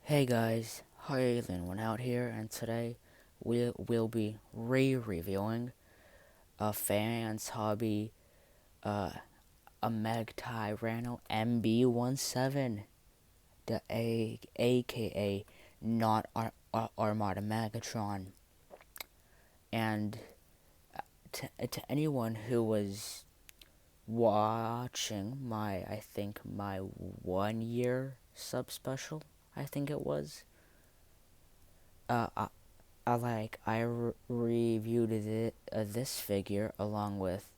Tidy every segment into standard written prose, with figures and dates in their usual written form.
Hey guys, Hyland out here, and today we will be reviewing a FansHobby a MegTyranno MB-17, the aka not Armada Megatron. And to anyone who was watching my 1 year sub special, I think it was. Uh, I, I reviewed this figure along with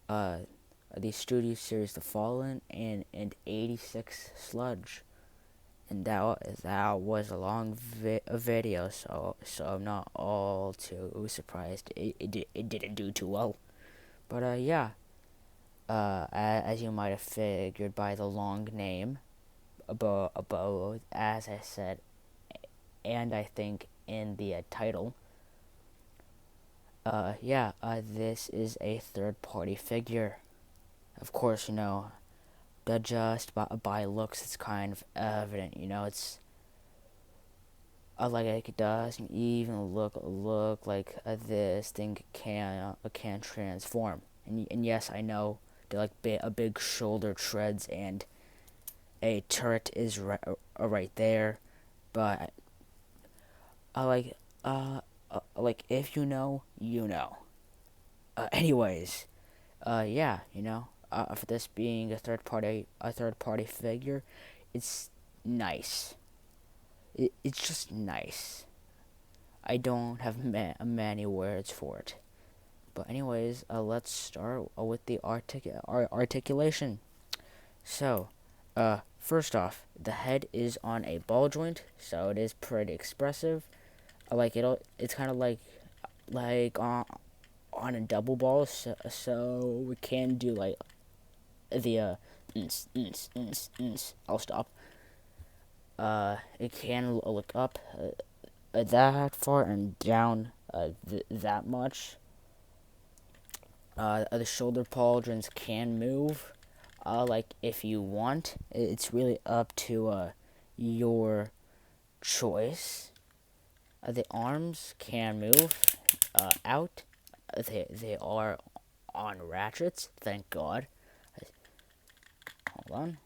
uh, the Studio Series The Fallen and 86 Sludge, and that was a long video, so I'm not all too surprised it didn't do too well. But yeah, as you might have figured by the long name above, as I said, and I think in the title. Yeah, this is a third-party figure. Of course, but just by looks, it's kind of evident. It's like it doesn't even look like this thing can transform. And yes, I know they're like a big shoulder treads and a turret is right there, but I like if you know, you know. Anyways, yeah, for this being a third party figure, it's nice. It's just nice. I don't have many words for it. But anyways, let's start with the articulation. So, first off, the head is on a ball joint, so it is pretty expressive. I like it. It's kind of like on a double ball, so we can do like the I'll stop. It can look up that far and down that much. The shoulder pauldrons can move. Like if you want, it's really up to your choice. The arms can move out. They are on ratchets. Thank God. Hold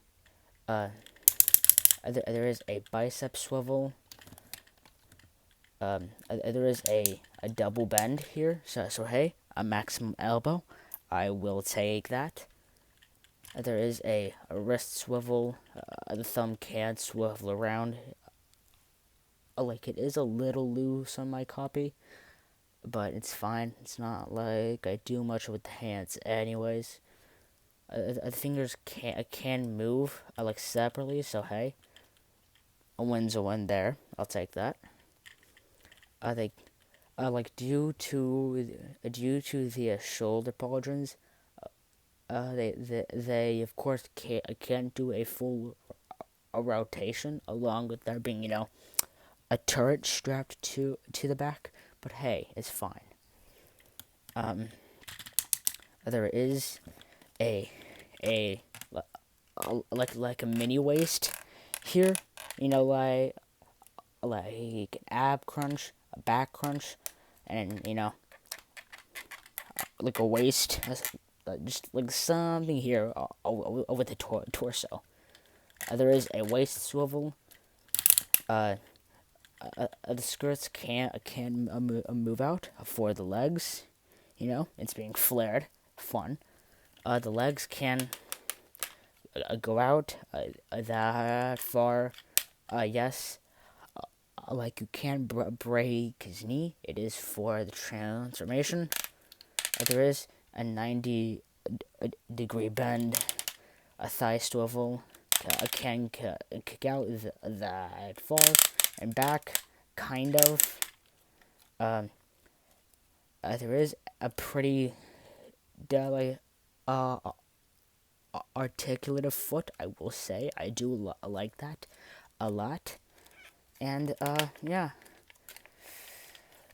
on. There is a bicep swivel. There is a double bend here. So hey, a maximum elbow. I will take that. There is a wrist swivel. The thumb can swivel around. Like it is a little loose on my copy, but it's fine. It's not like I do much with the hands, anyways. The fingers can move like separately, so hey, a win's a win there. I'll take that. I think, like due to the shoulder pauldrons, they of course can't do a full rotation, along with there being a turret strapped to the back. But hey, it's fine. There is a like a mini waist here, like an ab crunch, a back crunch, and like a waist, just like something here with the torso. There is a waist swivel. The skirts can move out for the legs. It's being flared. Fun. The legs can go out that far. Yes. Like you can break his knee. It is for the transformation. There is a 90-degree bend. A thigh swivel can kick out that far and back, kind of. There is a pretty articulative foot, I will say. I do like that a lot. And yeah,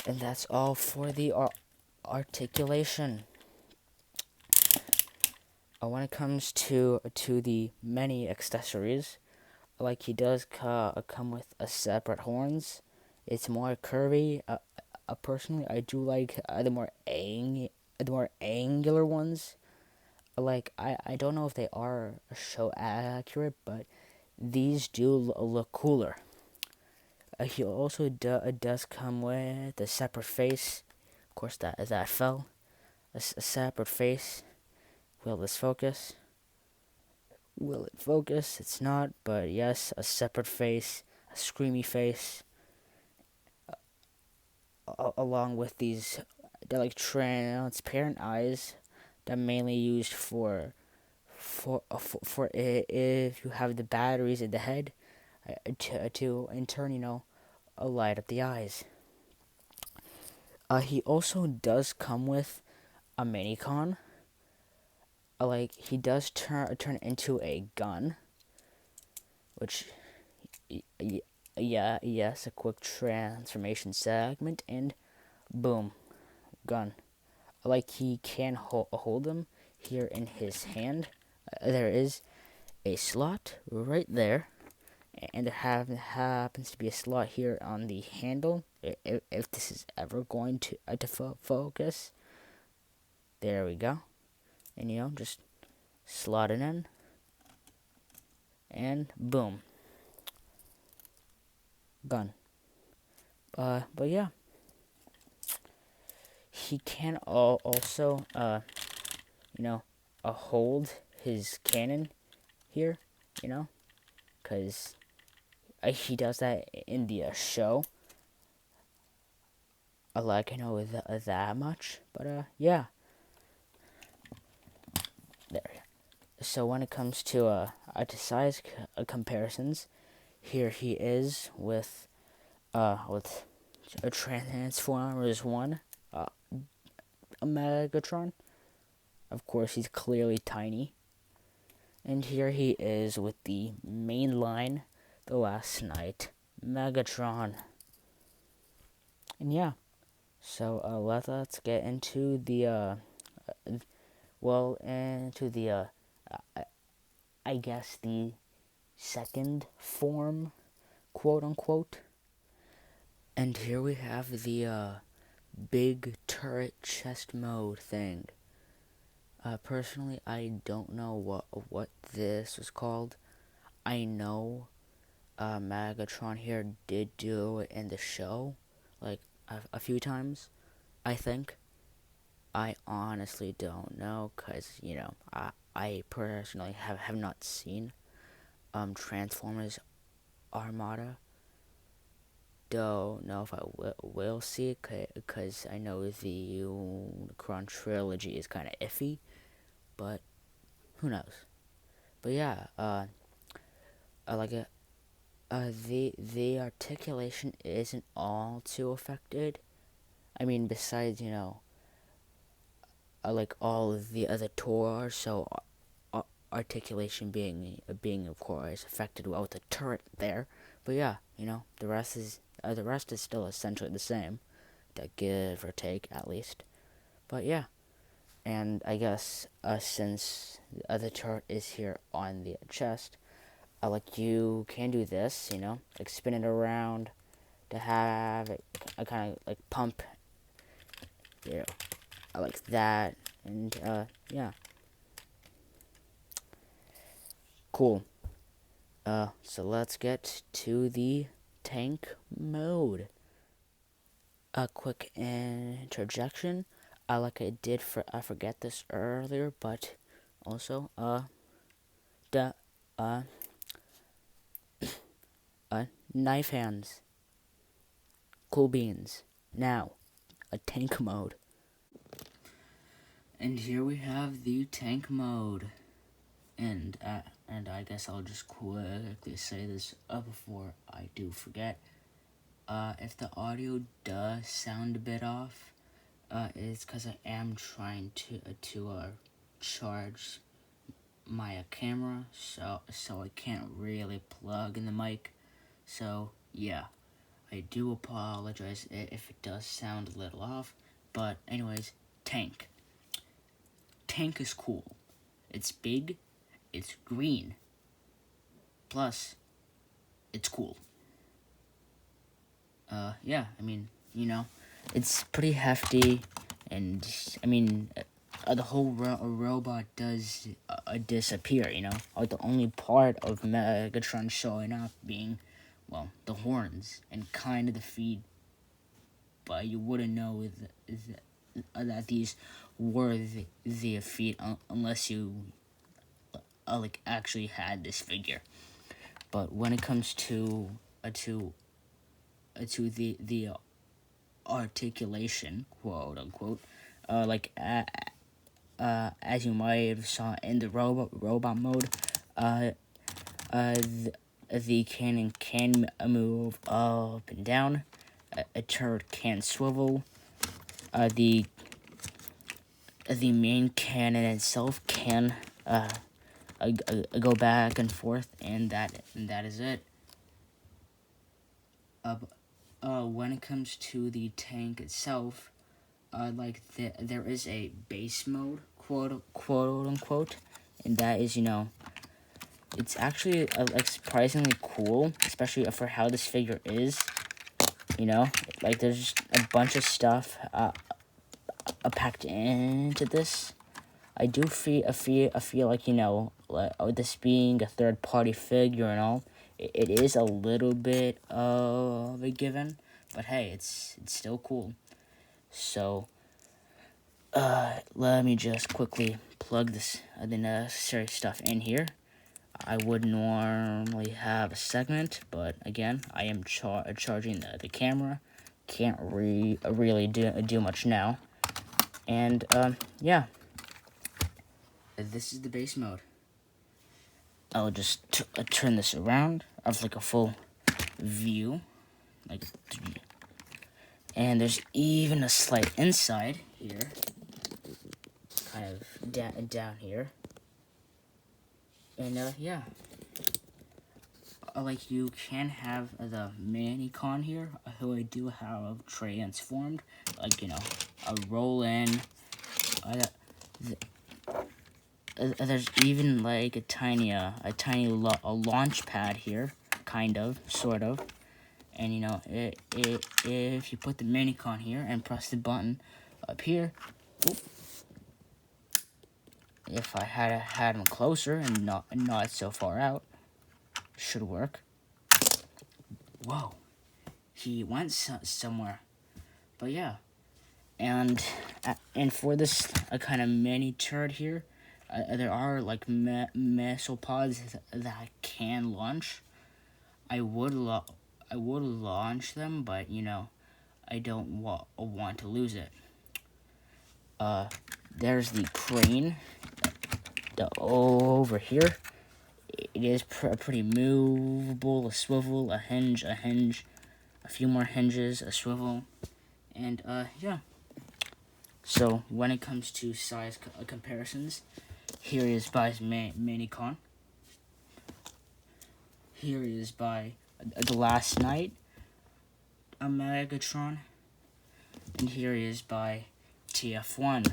and that's all for the articulation. When it comes to the many accessories, like he does come with a separate horns. It's more curvy. Personally, I do like the more angular ones. Like I don't know if they are show accurate, but these do look cooler. He also does come with a separate face. Of course, that fell. A separate face. Will this focus? Will it focus? It's not, but yes, a separate face, a screamy face, along with these they're like transparent eyes that mainly used for if you have the batteries in the head to in turn light up the eyes. He also does come with a minicon. Like he does turn into a gun, which yeah, yes, a quick transformation segment, and boom, gun. Like he can hold them here in his hand. There is a slot right there, and there happens to be a slot here on the handle. If this is ever going to focus, there we go. And just slot it in, and boom, gun. But yeah, he can also hold his cannon here, because he does that in the show. Like I know that much, but yeah, there. So when it comes to size comparisons, here he is with a Transformers One, a Megatron. Of course, he's clearly tiny. And here he is with the main line, the last night, Megatron. And yeah, so let's get into the into the I guess the second form, quote unquote. And here we have the big turret chest mode thing. Personally, I don't know what this was called. I know Megatron here did do it in the show, like a few times, I think. I honestly don't know, because, I personally have not seen Transformers Armada. Don't know if I will see it, because I know the Unicron trilogy is kind of iffy, but who knows. But yeah, like the articulation isn't all too affected. I mean, besides like all of the other tours, so articulation being of course affected with the turret there. But yeah, the rest is still essentially the same, to give or take at least. But yeah, and I guess since the other turret is here on the chest, like you can do this, like spin it around to have it kind of like pump, like that, and yeah, cool. So let's get to the tank mode. A quick interjection. Like I forget this earlier, but also, the, knife hands. Cool beans. Now, a tank mode. And here we have the tank mode. And I guess I'll just quickly say this before I do forget. If the audio does sound a bit off, it's because I am trying to charge my camera, so I can't really plug in the mic. So yeah, I do apologize if it does sound a little off. But anyways, tank. Tank is cool. It's big, it's green, plus it's cool. Yeah, I mean, it's pretty hefty, and the whole robot does disappear. The only part of Megatron showing up being, well, the horns and kind of the feet, but you wouldn't know that these were the feet unless you actually had this figure. But when it comes to the articulation, quote unquote, as you might have saw in the robot mode, the cannon can move up and down. A turret can swivel. The main cannon itself can go back and forth, and that is it. When it comes to the tank itself, there is a base mode, quote unquote, and that is, it's actually surprisingly cool, especially for how this figure is. There's just a bunch of stuff packed into this. I do feel like, this being a third-party figure and all, it is a little bit of a given, but hey, it's still cool. So, let me just quickly plug the necessary stuff in here. I would normally have a segment, but again, I am charging the camera. Can't really do much now. And, yeah. This is the base mode. I'll just turn this around of a full view. And there's even a slight inside here. Kind of down here. And, yeah. You can have the Manicon here, who I do have transformed. A roll in. There's even a tiny launch pad here, kind of, sort of. And if you put the Manicon here and press the button up here, if I had him closer and not so far out, should work. Whoa, he went somewhere. But yeah, and for this kind of mini turret here, there are missile pods that can launch. I would launch them, but I don't want to lose it. There's the crane over here. It is pretty movable. A swivel, a hinge, a few more hinges, a swivel, and yeah. So when it comes to size comparisons, here is by Manicon. Here is by the Last Night, a Megatron, and here is by TF1,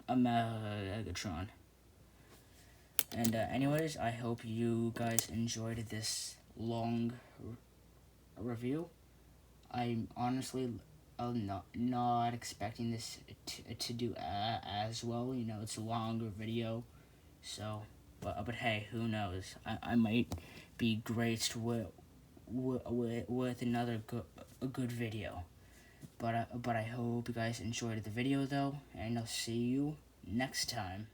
a Megatron. And anyways, I hope you guys enjoyed this long review. I'm honestly not expecting this to do as well. It's a longer video, so but hey, who knows? I might be graced with another good video. But I hope you guys enjoyed the video though, and I'll see you next time.